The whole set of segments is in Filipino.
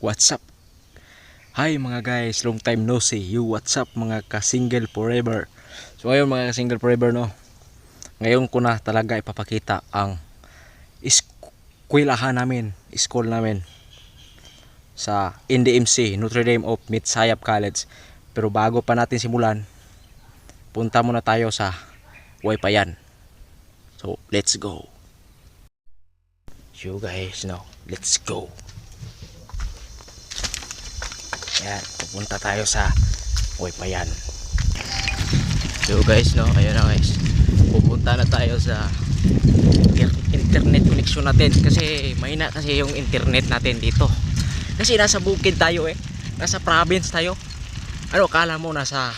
What's up? Hi mga guys, long time no see. What's up mga ka-single forever? So ngayon mga ka-single forever no. Ngayon ko na talaga ipapakita ang school namin sa NDMC, Notre Dame of Mitsayap College. Pero bago pa natin simulan, punta muna tayo sa Wipayan. So let's go. You guys know, let's go. Yan, pupunta tayo sa Wipayan. So guys, no, ayun na guys. Pupunta na tayo sa internet connection natin kasi mahina kasi yung internet natin dito. Kasi nasa bukid tayo nasa province tayo. Ano akala mo nasa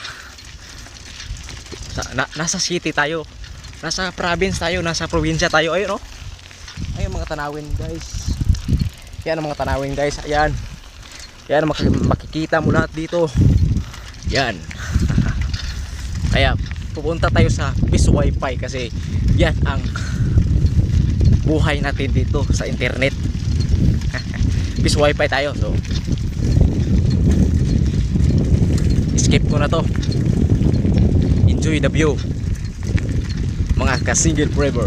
city tayo? Nasa province tayo, nasa probinsya tayo. Ayun no. Ayun mga tanawin guys. Yan ang mga tanawin guys. Ayan. Yan, makikita mo lahat dito. Yan. Kaya pupunta tayo sa Peace Wi-Fi kasi yan ang buhay natin dito sa internet. Peace Wi-Fi tayo. So skip ko na to. Enjoy the view mga ka-single forever.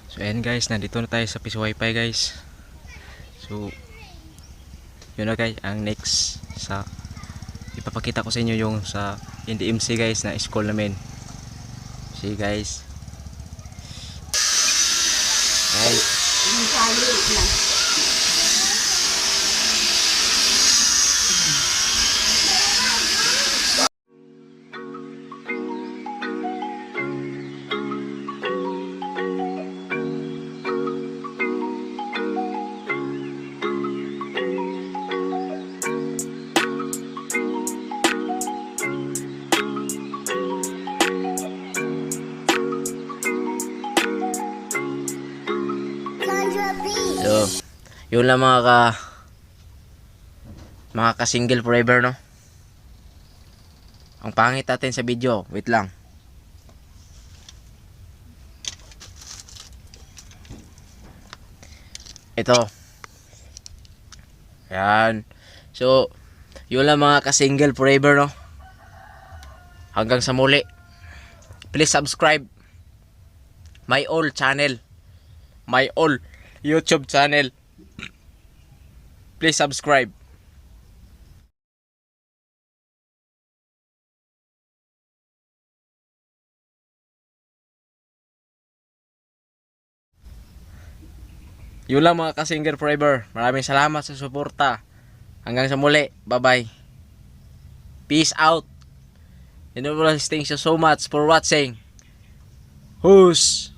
So ayan guys, nandito na tayo sa Peace Wi-Fi guys. So yun na guys, ang next sa ipapakita ko sa inyo yung sa NDMC guys na school namin. See guys. Guys. So, yun lang mga ka-single forever, no? Ang pangit natin sa video. Wait lang. Ito. Yan. So, yun lang mga ka-single forever, no? Hanggang sa muli. Please subscribe my all channel. My all YouTube channel. Please subscribe. Yun lang mga ka-single forever. Maraming salamat sa suporta. Hanggang sa muli. Bye-bye. Peace out. And thank you so much for watching. Who's